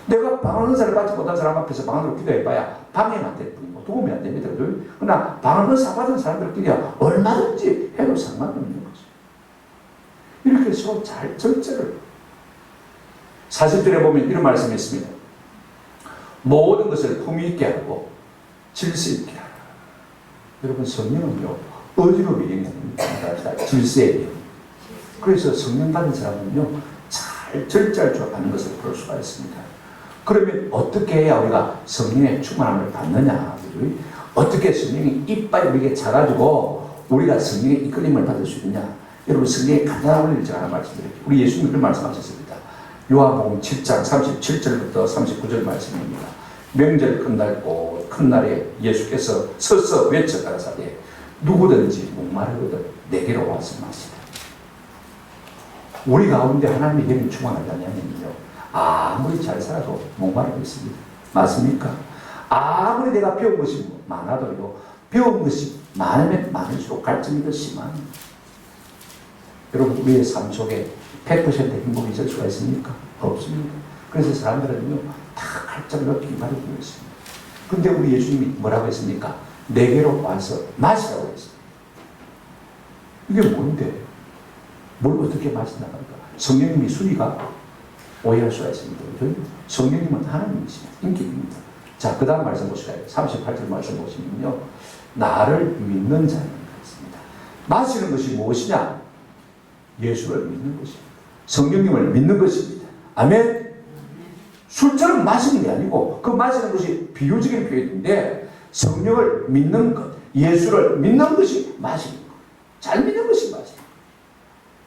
내가 방언 은사를 받지 못한 사람 앞에서 방언으로 기도해봐야 방해는 안 될 뿐이고 도움이 안 됩니다. 그러나 방언 은사 받은 사람들끼리야 얼마든지 해도 상관없는 거죠. 이렇게 서로 잘 절제를 40절에 보면 이런 말씀이 있습니다. 모든 것을 품위 있게 하고 질서 있게 하라. 여러분 성령은요 어디로 미행이 아닙니다. 질서에 미행. 그래서 성령 받은 사람은요 잘 절제할 줄 아는 것을 볼 수가 있습니다. 그러면 어떻게 해야 우리가 성령의 충만함을 받느냐? 어떻게 성령이 이빨이 우리에게 차가지고 우리가 성령의 이끌림을 받을 수 있느냐? 여러분 성경의 간단한 원리를 제가 하나 말씀드릴게요. 우리 예수님이 그런 말씀하셨습니다. 요한복음 7장 37절부터 39절 말씀입니다. 명절 끝날 큰 날에 예수께서 서서 외쳐 가라사대 누구든지 목마르거든 내게로 와서 마시라. 우리 가운데 하나님의 영이 충만하다면요 아무리 잘 살아도 목마르고 있습니다. 맞습니까? 아무리 내가 배운 것이 많아도요 배운 것이 많으면 많을수록 갈증이 더 심합니다. 여러분 우리의 삶 속에 100% 행복이 있을 수가 있습니까? 없습니다. 그래서 사람들은요 다 갈증을 느끼기 마련이고 있습니다. 근데 우리 예수님이 뭐라고 했습니까? 내게로 와서 마시라고 했습니다. 이게 뭔데? 뭘 어떻게 마신다고 할까? 성령님이 순위가 오해할 수가 있습니다. 성령님은 하나님이십니다. 인격입니다. 자, 그 다음 말씀 보시라요. 38절 말씀 보시면요. 나를 믿는 자는 같습니다. 마시는 것이 무엇이냐? 예수를 믿는 것입니다. 성령님을 믿는 것입니다. 아멘? 술처럼 마시는 게 아니고 그 마시는 것이 비유적인 표현인데 성령을 믿는 것, 예수를 믿는 것이 마시는 것. 잘 믿는 것이 마시는 것.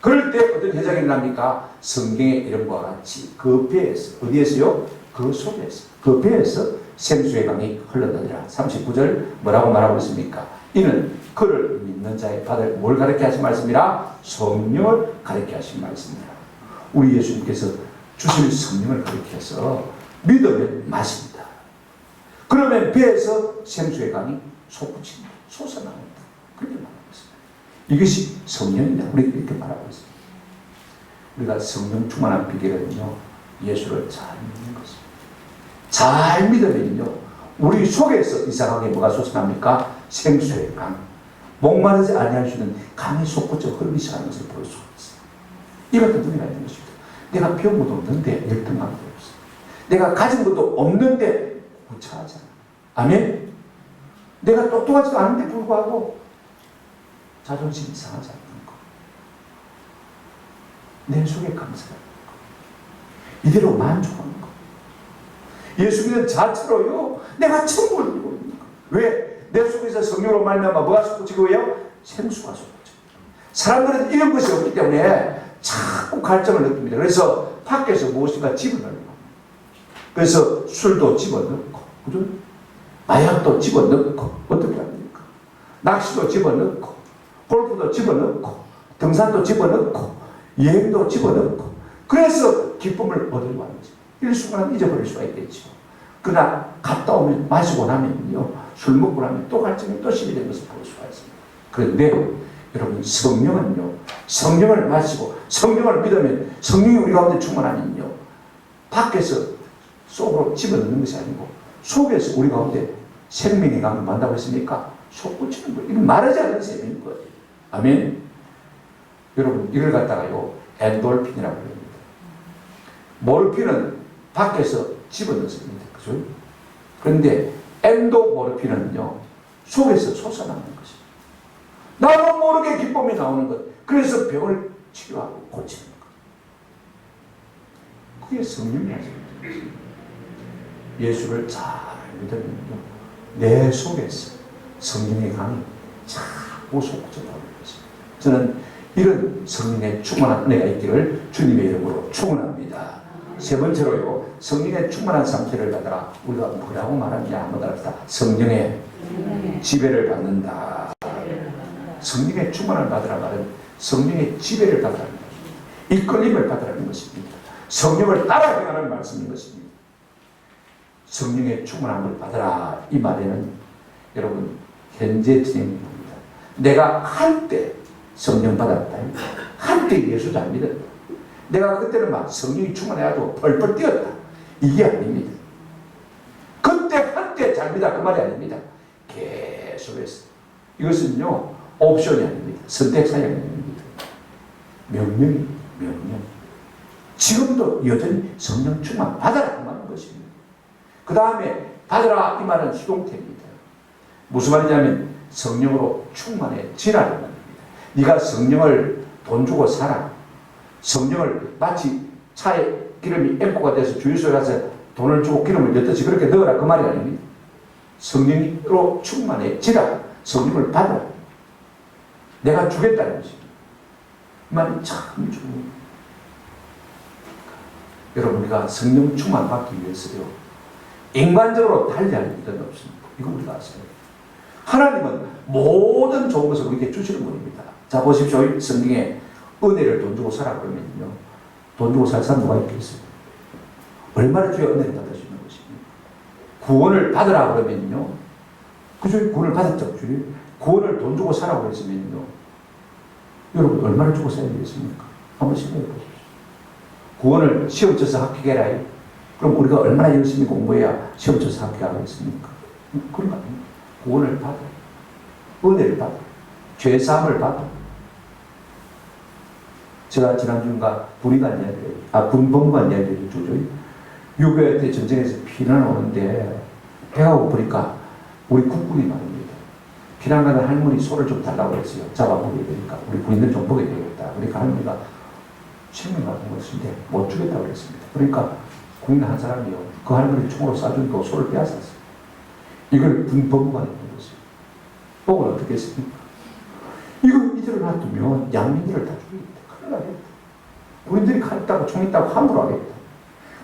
그럴 때 어떤 현상이 일어납니까? 성경의 이름과 같이 그 배에서, 어디에서요? 그 속에서, 그 배에서 생수의 강이 흘러다니라. 39절 뭐라고 말하고 있습니까? 이는 그를 믿는 자의 받을 뭘 가르쳐 하신 말씀이라? 성령을 가르쳐 하신 말씀이라. 우리 예수님께서 주실 성령을 가르쳐서 믿으면 마십니다. 그러면 배에서 생수의 강이 솟구칩니다. 솟아나옵니다. 그렇게 말합니다. 이것이 성령이다. 우리 이렇게 말하고 있습니다. 우리가 성령 충만한 비결은요, 예수를 잘 믿는 것입니다. 잘 믿으면요, 우리 속에서 이상하게 뭐가 솟아납니까? 생수의 강. 목마르지 아니할 수 있는 강이 솟구쳐 흐르기 시작하는 것을 볼 수가 있어요. 이것도 의미가 있는 것입니다. 내가 배운 것도 없는데 열등감도 없어. 내가 가진 것도 없는데 구차하잖아. 아멘? 내가 똑똑하지도 않은데 불구하고 자존심이 상하지 않는 것. 내 속에 감사가 있는 것. 이대로 만족하는 것. 예수 믿는 자체로요, 내가 천국을 누리고 있는 것. 왜? 내 속에서 성령으로 말미암아 뭐가 솟구치고요? 생수가 솟구치고. 사람들은 이런 것이 없기 때문에 자꾸 갈증을 느낍니다. 그래서 밖에서 무엇인가 집어넣는 겁니다. 그래서 술도 집어넣고, 그죠? 마약도 집어넣고, 어떻게 합니까? 낚시도 집어넣고, 골프도 집어넣고, 등산도 집어넣고, 여행도 집어넣고, 그래서 기쁨을 얻으려고 하는 거죠. 일순간 잊어버릴 수가 있겠죠. 그러나 갔다 오면, 마시고 나면요, 술 먹고 나면 또 갈증이 또 심이 되는 것을 볼 수가 있습니다. 그런데 여러분, 성령은요, 성령을 마시고 성령을 믿으면, 성령이 우리 가운데 충만하면요, 밖에서 속으로 집어넣는 것이 아니고 속에서 우리 가운데 생명의 강을 만다고 했습니까? 솟구치는 거예요. 이건 말하지 않는 셈인 거예요. 아멘. 여러분, 이걸 갖다가요, 엔돌핀이라고 합니다. 모르핀은 밖에서 집어넣습니다. 그죠? 그런데 엔도모르핀은요, 속에서 솟아나는 것입니다. 나도 모르게 기쁨이 나오는 것. 그래서 병을 치료하고 고치는 것. 그게 성령이 하시는 것입니다. 예수를 잘 믿으면요, 내 속에서 성령의 강이 자꾸 솟구쳐 나오는 것입니다. 저는 이런 성령의 충만한 은혜가 있기를 주님의 이름으로 축원합니다. 세 번째로요, 성령의 충만한 상태를 받아라. 우리가 뭐라고 말하느냐 한번 합시다. 성령의 지배를 받는다. 성령의 충만을 받으라 말은 성령의 지배를 받으라는 것입니다. 이끌림을 받으라는 것입니다. 성령을 따라 행하는 말씀인 것입니다. 성령의 충만함을 받으라 이 말에는 여러분 현재 진행입니다. 내가 한때 성령 받았다. 한때 예수 잘 믿었다. 내가 그때는 막 성령이 충만해가지고 펄펄 뛰었다. 이게 아닙니다. 그때 한때 잘 믿었다 그 말이 아닙니다. 계속해서 이것은요 옵션이 아닙니다. 선택사항이 아닙니다. 명령. 지금도 여전히 성령 충만 받아라 그 말인 것입니다. 그 다음에 받으라 이 말은 수동태입니다. 무슨 말이냐면 성령으로 충만해지라는 말입니다. 네가 성령을 돈 주고 사라. 성령을 마치 차에 기름이 엠포가 돼서 주유소에 가서 돈을 주고 기름을 넣듯이 그렇게 넣으라 그 말이 아닙니다. 성령으로 충만해지라. 성령을 받아라. 내가 주겠다는 것입니다. 이 말이 참 중요합니다. 여러분 우리가 성령 충만 받기 위해서요 인간적으로 달리할 일은 없습니다. 이거 우리가 아세요. 하나님은 모든 좋은 것을 우리에게 주시는 분입니다. 자 보십시오. 성경에 은혜를 돈 주고 살아 그러면요 돈 주고 살 사람 누가 있겠어요? 얼마나 주의 은혜를 받으시는 것입니다. 구원을 받으라 그러면요 그죠? 구원을 받았죠. 주의 구원을 돈 주고 살아 그랬으면요 여러분 얼마나 주고 살아야 되겠습니까? 한번 생각해 보십시오. 구원을 시험 쳐서 합격해라. 그럼 우리가 얼마나 열심히 공부해야 시험 쳐서 합격하겠습니까? 그런 거 아닙니다. 구원을 받아. 은혜를 받아. 죄사함을 받아. 제가 지난주인가 군의관 이야기를, 군법관 이야기를 주죠. 6.25 전쟁에서 피난 오는데 배가 고프니까 우리 국군이 말입니다. 피난 가는 할머니 소를 좀 달라고 했어요. 잡아보게 되니까 우리 군인들 좀 보게 되겠다. 그러니까 할머니가 생명 같은 것인데 못 주겠다고 그랬습니다. 그러니까 군인 한 사람이요. 그 할머니 총으로 쏴주니까 소를 빼앗았어요. 이걸 군법관이 본 거죠. 복을 어떻게 했습니까? 이거 이대로 놔두면 양민들을 다 죽이겠다. 큰일 나겠다. 군인들이 칼 있다고 총 있다고 함부로 하겠다.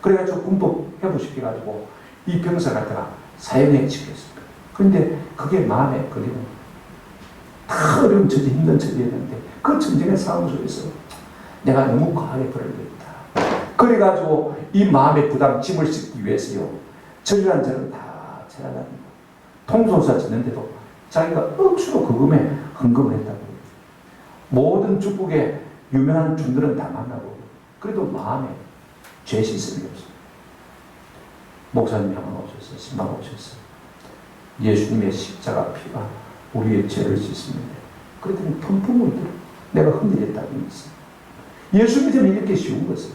그래가지고 군법 회부시켜가지고 이 병사 갖다가 사형에 시켰습니다. 그런데 그게 마음에 걸리고 다 어려운 처지 힘든 처지였는데 그 전쟁의 싸움 속에서 내가 너무 과하게 버려야겠다. 그래가지고 이 마음의 부담 짐을 싣기 위해서요 저주한 자는 다 찾아다니고 통솔사 짓는데도 자기가 억수로 그 금에 헌금을 했다고. 모든 중국의 유명한 중들은 다 만나고 그래도 마음에 죄 씻음이 없어요. 목사님이 한번 오셔서 신방 오셔서 예수님의 십자가 피가 우리의 죄를 씻습니다. 그랬더니 펑펑 울더라. 내가 흔들렸다고 했어요. 예수 믿으면 이렇게 쉬운 것을.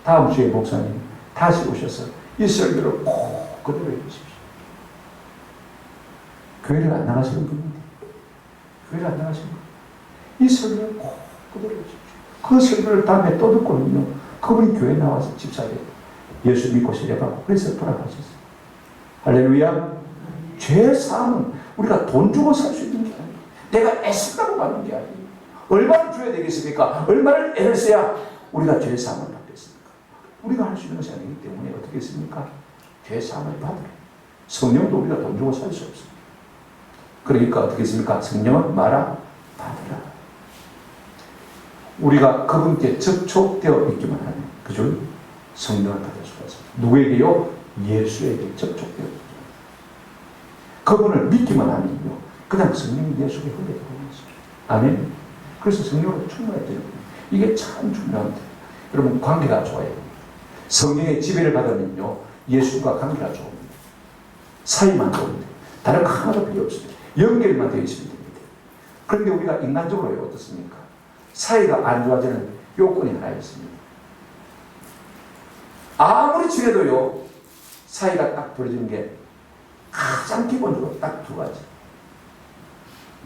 다음 주에 목사님 다시 오셔서 이 설교를 꼭 그대로 해주십시오. 교회를 안 나가시는 분인데 교회를 안 나가시는 분. 이 설교를 꼭 그대로 해주십시오. 그 설교를 다음에 또 듣고는요 그분이 교회 나와서 집사에 예수 믿고 세례받고 그래서 돌아가셨어요. 할렐루야. 죄 사함은 우리가 돈 주고 살 수 있는 게 아니에요. 내가 애쓴다고 받는 게 아니에요. 얼마를 줘야 되겠습니까? 얼마를 애를 써야 우리가 죄 사함을 받겠습니까? 우리가 할 수 있는 것이 아니기 때문에 어떻게 했습니까? 죄 사함을 받으라. 성령도 우리가 돈 주고 살 수 없습니다. 그러니까 어떻게 했습니까? 성령은 말아 받으라. 우리가 그분께 접촉되어 있기만 하면 그죠? 성령을 받을 수가 있습니다. 누구에게요? 예수에게 접촉되어 있습니다. 그분을 믿기만 하면요 그냥 성령이 내 속에 흘러 들어오는 것입니다. 아멘. 그래서 성령으로 충만해져요. 이게 참 중요합니다. 여러분 관계가 좋아요. 성령의 지배를 받으면요 예수과 관계가 좋습니다. 사이만 좋습니다. 다른 거 하나도 필요 없습니다. 연결만 되어 있으면 됩니다. 그런데 우리가 인간적으로 어떻습니까? 사이가 안 좋아지는 요건이 하나 있습니다. 아무리 친해도요 사이가 딱 벌어지는 게 가장 기본적으로 딱 두 가지.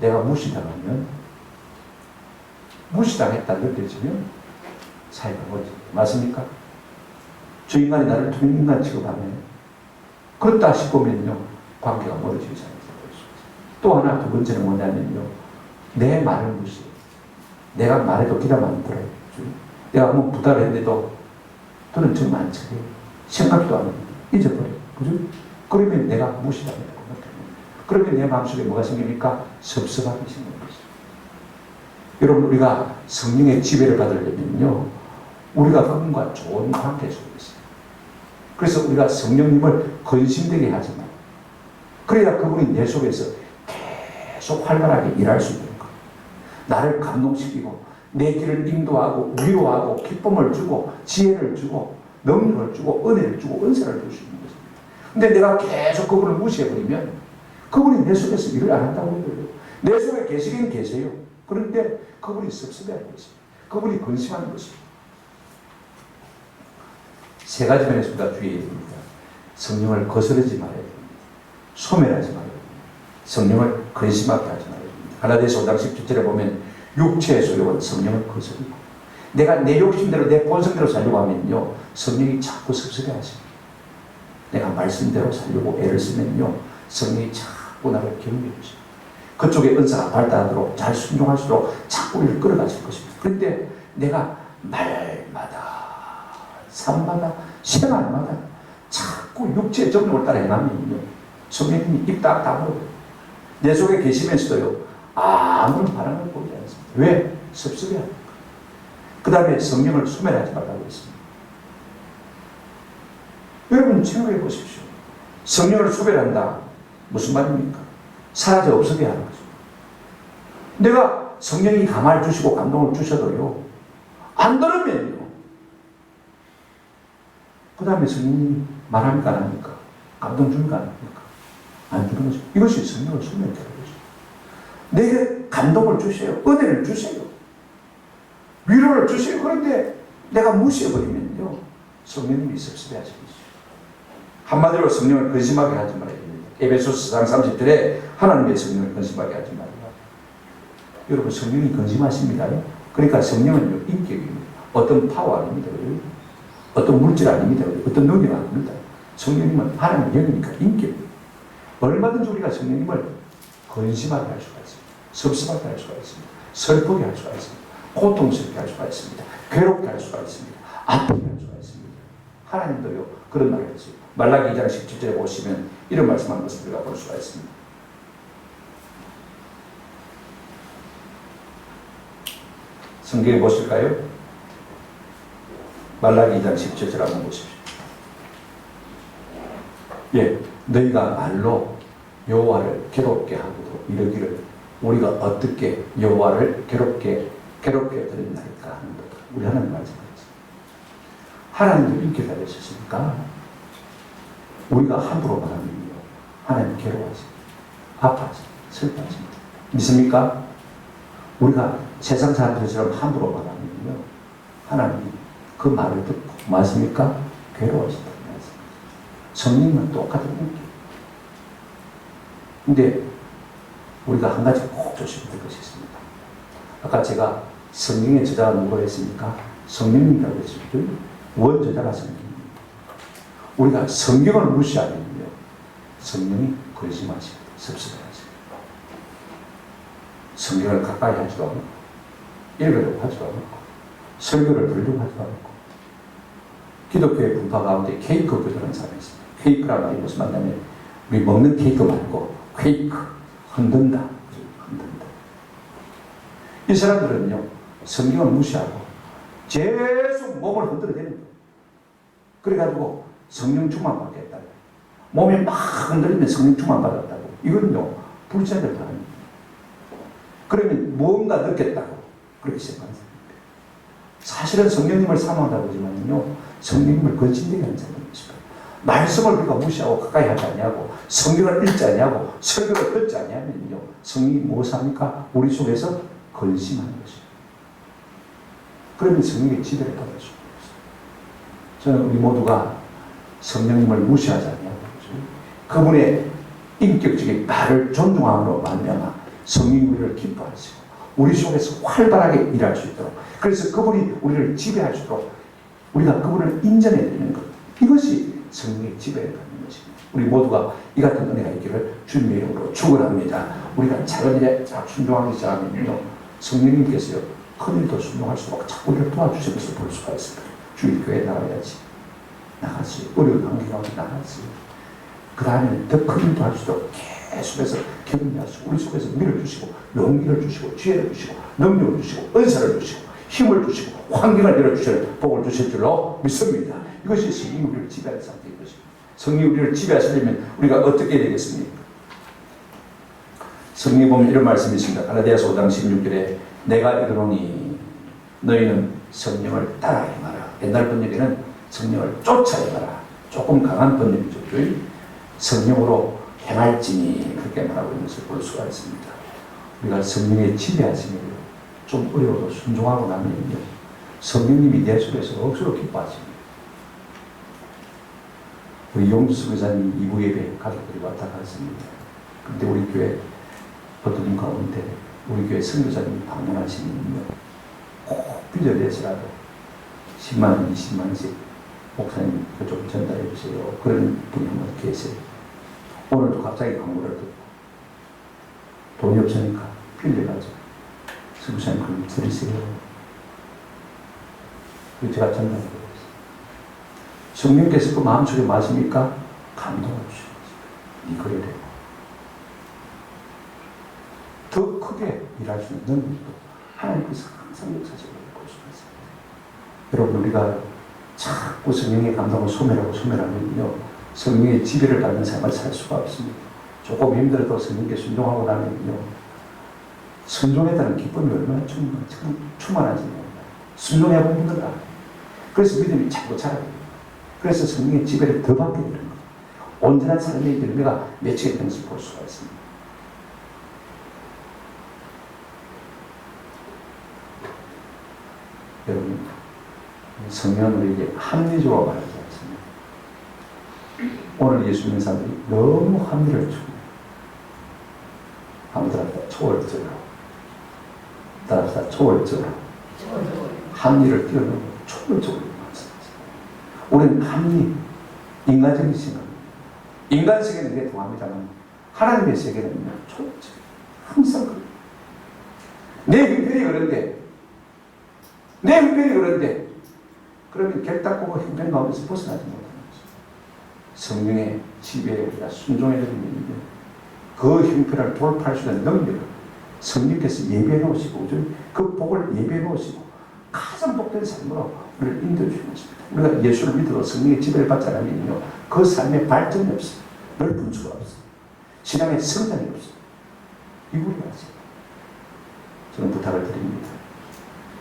내가 무시당하면 무시당했다 느껴지면 사이가 멀어집니다. 맞습니까? 저 인간이 나를 투명인간 취급하면 그렇다 싶으면요 관계가 멀어지기 시작합니다. 또 하나 두 번째는 뭐냐면요 내 말을 무시해. 내가 말해도 기람 안 들어요. 내가 한번 부탁을 했는데도 너는 정말 안 쳐요. 생각도 안 합니다. 잊어버려요. 그죠? 그러면 내가 무시합니다. 그러면 내 마음속에 뭐가 생깁니까? 섭섭함이 생기는 거죠. 여러분, 우리가 성령의 지배를 받으려면요, 우리가 그분과 좋은 관계 속에 있어요. 그래서 우리가 성령님을 근심되게 하지 말아요. 그래야 그분이 내 속에서 계속 활발하게 일할 수 있는 거예요. 나를 감동시키고 내 길을 인도하고 위로하고 기쁨을 주고 지혜를 주고 능력을 주고 은혜를 주고 은사를 줄 수 있는 거죠. 근데 내가 계속 그분을 무시해버리면 그분이 내 속에서 일을 안 한다고 해요. 내 속에 계시긴 계세요. 그런데 그분이 섭섭해하는 것입니다. 그분이 근심하는 것입니다. 세 가지 면에서 우리가 주의해야 됩니다. 성령을 거스르지 말아야 됩니다. 소멸하지 말아야 됩니다. 성령을 근심하게 하지 말아야 됩니다. 갈라디아서 5장 17절에 보면 육체의 소욕은 성령을 거스르고 내가 내 욕심대로 내 본성대로 살려고 하면요 성령이 자꾸 섭섭해하십니다. 내가 말씀대로 살려고 애를 쓰면요 성령이 자꾸 나를 경계하십니다. 그쪽에 은사가 발달하도록 잘 순종할수록 자꾸 우리를 끌어가실 것입니다. 그런데 내가 말마다 삶마다 생활마다 자꾸 육체의 정욕을 따라 행하면요 성령님이 입 딱 다물어요. 내 속에 계시면서도요 아무런 반응을 보이지 않습니다. 왜? 섭섭해합니까? 그 다음에 성령을 소멸하지 말라고 했습니다. 여러분 생각해 보십시오. 성령을 소멸한다. 무슨 말입니까? 사라져 없어져야 하는 거죠. 내가 성령이 감화를 주시고 감동을 주셔도요 안 들으면요 그 다음에 성령이 말합니까 안 합니까? 감동 줍니까 안 합니까? 안 주는 거죠. 이것이 성령을 소멸하는 거죠. 내게 감동을 주세요. 은혜를 주세요. 위로를 주세요. 그런데 내가 무시해버리면요 성령님이 섭섭해하시겠죠. 한마디로 성령을 근심하게 하지 말아야 됩니다. 에베소서 4장 30절에 하나님의 성령을 근심하게 하지 말아요. 여러분 성령이 근심하십니다요? 그러니까 성령은요 인격입니다. 어떤 파워 아닙니다. 어떤 물질 아닙니다. 어떤 능력 아닙니다. 성령님은 하나님의 영이니까 인격입니다. 얼마든지 우리가 성령님을 근심하게 할 수가 있습니다. 섭섭하게 할 수가 있습니다. 슬프게 할 수가 있습니다. 고통스럽게 할 수가 있습니다. 괴롭게 할 수가 있습니다. 아프게 할 수가 있습니다. 하나님도요 그런 말을 했어요. 말라기 2장 17절에 보시면 이런 말씀하는 것을 우리가 볼 수가 있습니다. 성경에 보실까요? 말라기 2장 17절 한번 보십시오. 예, 너희가 말로 여호와를 괴롭게 하고도 이르기를 우리가 어떻게 여호와를 괴롭게 드렸나이까 하는 것. 우리 하나님 말씀하셨습니다. 하나님도 이렇게 달려주셨으니까 우리가 함부로 말하면요 하나님 괴로워하십니다. 아파하십니다. 슬퍼하십니다. 믿습니까? 우리가 세상 사람들처럼 함부로 말하면요 하나님이 그 말을 듣고 맞습니까? 괴로워하신다는 말씀입니다. 성령님은 똑같은 느낌. 근데 우리가 한 가지 꼭 조심해야 될 것이 있습니다. 아까 제가 성령의 저자가 누구라고 했습니까? 성령님이라고 했습니다. 원저자가 성령입니다. 우리가 성경을 무시하면요 성령이 근심하십니다. 섭섭해하십니다. 성경을 가까이 하지도 않고 읽으려고 하지도 않고 설교를 들으려고 하지도 않고 기독교의 분파 가운데 케이크 교도라는 사람이 있습니다. 케이크라는 말이 무슨 말이냐면 우리 먹는 케이크 말고 퀘이크, 흔든다. 흔든다. 이 사람들은요 성경을 무시하고 계속 몸을 흔들어대는 거예요. 그래가지고 성령 충만 받겠다. 몸이 막 흔들리면 성령 충만 받았다고. 이거는요 불자들 바랍니다. 그러면 무언가 느꼈다고 그렇게 생각하는 사람입니다. 사실은 성령님을 사모한다고 하지만요 성령님을 근심되게 하는 사람인 것입니다. 말씀을 우리가 무시하고 가까이 하지 않냐고 성경을 읽지 않냐고 설교를 듣지 않냐면요 성령이 무엇을 합니까? 우리 속에서 근심하는 것입니다. 그러면 성령의 지배를 받을 수 없어요. 저는 우리 모두가 성령님을 무시하지 않냐고 그분의 인격적인 말을 존중함으로 말미암아 성령이 우리를 기뻐하시고 우리 속에서 활발하게 일할 수 있도록 그래서 그분이 우리를 지배할 수 있도록 우리가 그분을 인정해 드리는 것 이것이 성령의 지배를 받는 것입니다. 우리 모두가 이 같은 은혜가 있기를 주님의 이름으로 축원합니다. 우리가 작은 일에 순종하기 시작하면요 성령님께서요 큰일도 순종할수록 자꾸 우리를 도와주시는 것을 볼 수가 있습니다. 주일 교회 나가야지. 나가지. 어려운 환경 가운데 나가지. 그 다음에 더 큰 일도 할 수도 계속해서 격려하시고 우리 속에서 밀어주시고 용기를 주시고 지혜를 주시고 능력을 주시고 은사를 주시고 힘을 주시고 환경을 열어주셔서 복을 주실 줄로 믿습니다. 이것이 성령이 우리를 지배하는 상태인 것입니다. 성령이 우리를 지배하시려면 우리가 어떻게 해야 되겠습니까? 성경에 보면 이런 말씀이 있습니다. 갈라디아서 5장 16절에 내가 이르노니 너희는 성령을 따라 행하라. 옛날 번역에는 성령을 쫓아 행하라. 조금 강한 번역이죠. 성령으로 행할지니 그렇게 말하고 있는 것을 볼 수가 있습니다. 우리가 성령의 지배하심을 좀 어려워도 순종하고 나면요, 성령님이 내 속에서 억수로 기뻐하십니다. 우리 용주 교사님 2부 예배 가족들이 왔다 갔습니다. 근데 우리 교회 어떤 가운데 우리 교회 선교사님이 방문하시면요, 꼭 빚어내서라도 10만 원, 20만 원씩 목사님 좀 전달해 주세요. 그런 분이 한 분 계세요. 오늘도 갑자기 광고를 듣고 돈이 없으니까 빌려가지고 선교사님 그럼 드리세요. 그래서 제가 전달해 드렸어요. 성령께서 그 마음속에 마시니까 감동을 주셔서 이 그래야 되고 더 크게 일할 수 있는 능력도 하나님께서 항상 역사적으로 볼 수가 있습니다. 여러분 우리가 자꾸 성령의 감동을 소멸하면요 성령의 지배를 받는 삶을 살 수가 없습니다. 조금 힘들어도 성령께 순종하고 나면요 순종에 따른 기쁨이 얼마나 충만하지 순종해보면 힘들다. 그래서 믿음이 자꾸 자라요. 그래서 성령의 지배를 더 받게 되는 거예요. 온전한 삶의 열매가 맺히게 되는 것을 볼 수가 있습니다. 여러분, 성령은 우리에게 합리적으로 말하지 않습니다. 오늘 예수 믿는 사람들이 너무 합리를 추구해요. 아무들한테 초월적으로, 따라서 초월적으로, 합리를 뛰어넘고 초월적으로 말씀하세요. 우리는 합리, 인간적인 생각입니다. 인간 세계는 이게 동합니다만 하나님의 세계는 초월적, 항상 그래요. 내 형편이 그런데 그러면 결단코 형편 가운데서 벗어나지 못하는 거죠. 성령의 지배에 우리가 순종해야 되는 그 형편을 돌파할 수 있는 능력을 성령께서 예배해 놓으시고 그 복을 예배해 놓으시고 가장 복된 삶으로 우리를 인도해 주는 것입니다. 우리가 예수를 믿어도 성령의 지배를 받지 않으면요 그 삶에 발전이 없어요. 넓은 수가 없어요. 신앙의 성장이 없어요. 이걸 아세요. 저는 부탁을 드립니다.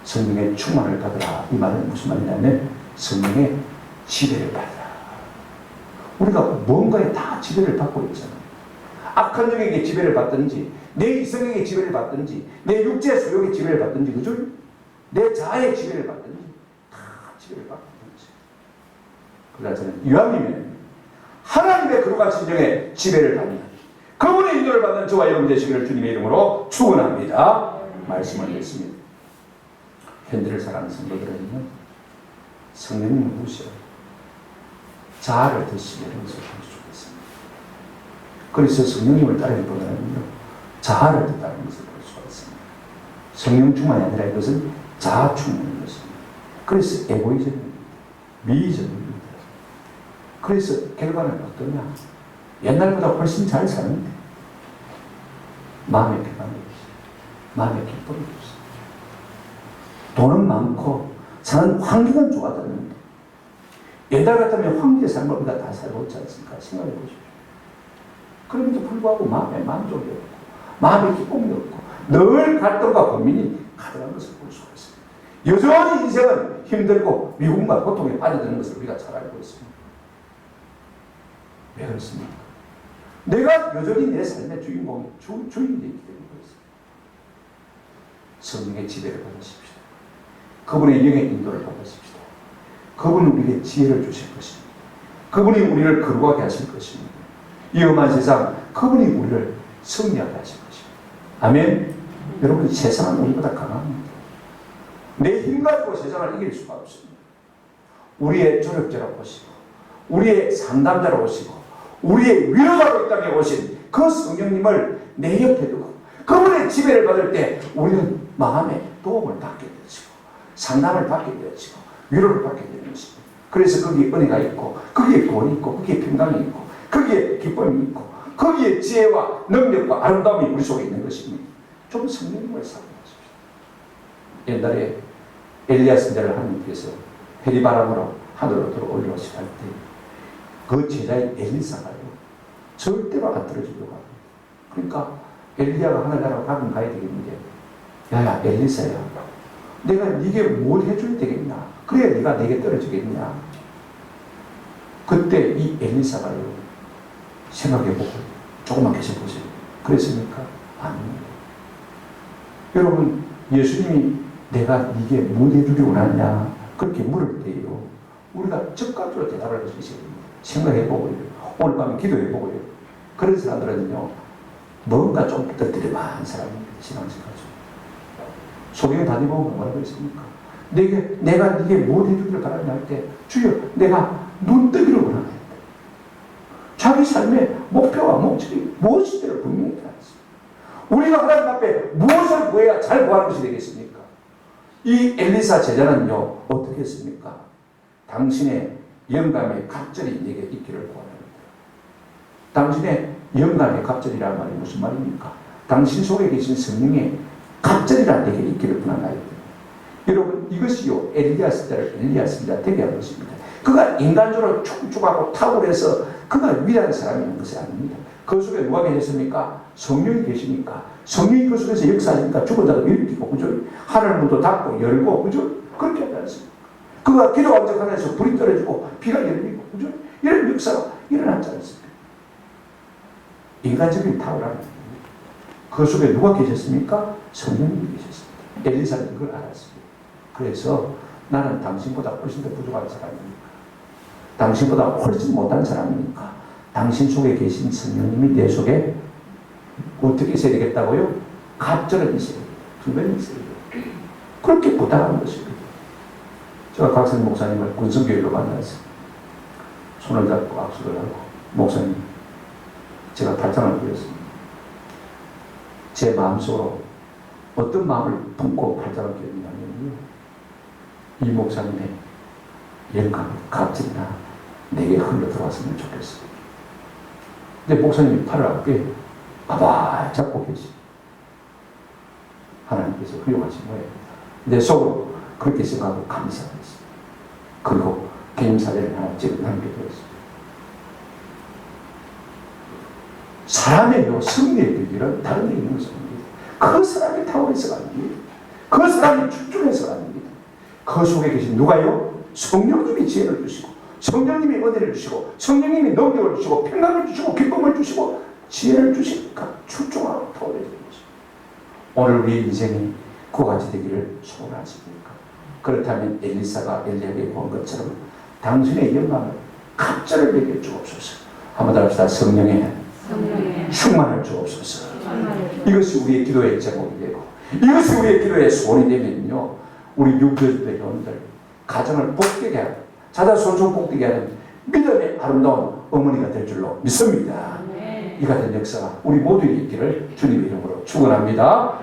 성령의 충만을 받으라. 이 말은 무슨 말이냐면 성령의 지배를 받으라. 우리가 뭔가에 다 지배를 받고 있잖아요. 악한 영에게 지배를 받든지 내 이성에게 지배를 받든지 내 육체 소욕의 지배를 받든지 그죠? 내 자아의 지배를 받든지 다 지배를 받고 있는 것이에요. 그래서 저는 이왕이면 하나님의 거룩한 진정에 지배를 받는 그분의 인도를 받는 저와 여러분 되시기를 주님의 이름으로 축원합니다. 말씀을 드렸습니다. 현대를 살아가는 성도들은요 성령님을 무시하고 자아를 드시게 하는 것을 볼 수가 있습니다. 그래서 성령님을 따르기보다는요 자아를 따르는 것을 볼 수가 있습니다. 성령 충만이 아니라 이것은 자아 충만인 것입니다. 그래서 에고이즘입니다. 미이즘입니다. 그래서 결과는 어떠냐? 옛날보다 훨씬 잘 사는데 마음의 평안이 없어요. 마음의 기쁨이 없어요. 돈은 많고 사는 환경은 좋아졌는데 옛날 같으면 황제의 삶을 우리가 다 살고 있지 않습니까? 생각해 보십시오. 그럼에도 불구하고 마음에 만족이 없고 마음에 기쁨이 없고 늘 갈등과 고민이 가득한 것을 볼 수가 있습니다. 여전히 인생은 힘들고 미움과 고통에 빠져드는 것을 우리가 잘 알고 있습니다. 왜 그렇습니까? 내가 여전히 내 삶의 주인공이 주인이 되기 때문에 그렇습니다. 성령의 지배를 받으십시오. 그분의 영의 인도를 받으십시오. 그분은 우리에게 지혜를 주실 것입니다. 그분이 우리를 거룩하게 하실 것입니다. 위험한 세상 그분이 우리를 승리하게 하실 것입니다. 아멘. 여러분 세상은 우리보다 강합니다. 내 힘 가지고 세상을 이길 수가 없습니다. 우리의 조력자로 오시고 우리의 상담자로 오시고 우리의 위로자로 이 땅에 오신 그 성령님을 내 옆에 두고 그 그분의 지배를 받을 때 우리는 마음에 도움을 받게 되어지고 상담을 받게 되어지고 위로를 받게 되는 것입니다. 그래서 거기에 은혜가 있고 거기에 구원이 있고 거기에 평강이 있고 거기에 기쁨이 있고 거기에 지혜와 능력과 아름다움이 우리 속에 있는 것입니다. 좀 성령님을 사랑하십시오. 옛날에 엘리야 선지자를 하나님께서 해리바람으로 하늘로 들어 올라오시갈 때 그 제자인 엘리사가요 절대로 안 떨어지려고 합니다. 그러니까 엘리야가 하늘나라로 가긴 가야 되겠는데 야야 엘리사야 내가 네게 뭘 해줘야 되겠나? 그래야 네가 내게 떨어지겠냐? 그때 이 엘리사가요 생각해보고 조금만 계셔보세요. 그랬습니까? 아닙니다. 여러분 예수님이 내가 네게 뭘 해주기 원하냐 그렇게 물을 때요 우리가 적극적으로 대답을 할 수 있어야 됩니다. 생각해보고요 오늘 밤에 기도해보고요 그런 사람들은요 뭔가 좀 부탁드려만 사람입니다. 신앙생활 중 소경의 다니보면 뭐라고 했습니까? 내가 네게 뭘 해주기를 바라냐 할 때 주여 내가 눈뜨기를 원합니다. 자기 삶의 목표와 목적이 무엇인지를 분명히 알았습니다. 우리가 하나님 앞에 무엇을 구해야 잘 구하는 것이 되겠습니까? 이 엘리사 제자는요 어떻게 했습니까? 당신의 영감의 갑절이 내게 있기를 구합니다. 당신의 영감의 갑절이라는 말이 무슨 말입니까? 당신 속에 계신 성령의 갑절이라는 내게 있기를 원합니다. 여러분 이것이요 엘리야 선지자를 되게 한 것입니다. 그가 인간적으로 축축하고 탁월해서 그가 위대한 사람이라는 것이 아닙니다. 그 속에 누가 계셨습니까? 성령이 계시니까 성령이 그 속에서 역사하니까 죽은 자도 일으키고 그죠? 하늘문도 닫고 열고 그죠? 그렇게 하지 않습니까? 그가 기도한 적 하나에서 불이 떨어지고 비가 열리고 그죠? 이런 역사가 일어나지 않습니까? 인간적인 탁월함 그 속에 누가 계셨습니까? 성령님이 계셨습니다. 엘리사는 그걸 알았습니다. 그래서 나는 당신보다 훨씬 더 부족한 사람이니까 당신보다 훨씬 못한 사람이니까 당신 속에 계신 성령님이 내 속에 어떻게 있어야 되겠다고요? 갑절은 있어야 됩니다. 분별이 있어야 됩니다. 그렇게 부탁한 것입니다. 제가 각선 목사님을 군성교회로 만나서 손을 잡고 악수를 하고 목사님 제가 발장을 드렸습니다. 제 마음속으로 어떤 마음을 품고 발장을 드렸냐면요 이 목사님의 영감, 갑질이나 내게 흘러 들어왔으면 좋겠습니다. 근데 목사님이 팔을 앞에 가만히 잡고 계시. 하나님께서 훌륭하신 모양입니다. 내 속으로 그렇게 생각하고 감사했습니다. 그리고 개인사례를 하나 찍어 남겨두었습니다. 사람의 승리의 비결은 다른 데 있는 것입니다. 그 사람이 타오해서가 아닙니다. 그 사람이 출중해서가 아닙니다. 그 속에 계신 누가요? 성령님이 지혜를 주시고 성령님이 은혜를 주시고 성령님이 능력을 주시고 평강을 주시고 기쁨을 주시고 지혜를 주시니까 출중하고 타오해지는 것입니다. 오늘 우리의 인생이 그와 같이 되기를 소원하십니까? 그렇다면 엘리사가 엘리야에게 본 것처럼 당신의 영광을 갑절을 내게 주옵소서. 한번 더 합시다. 성령의 충만을 주옵소서. 이것이 우리의 기도의 제목이 되고 이것이 우리의 기도의 소원이 되면요 우리 육교주의 회원들 가정을 복되게 하고 자자손손 복되게 하는 믿음의 아름다운 어머니가 될 줄로 믿습니다. 이 같은 역사가 우리 모두에게 있기를 주님의 이름으로 축원합니다.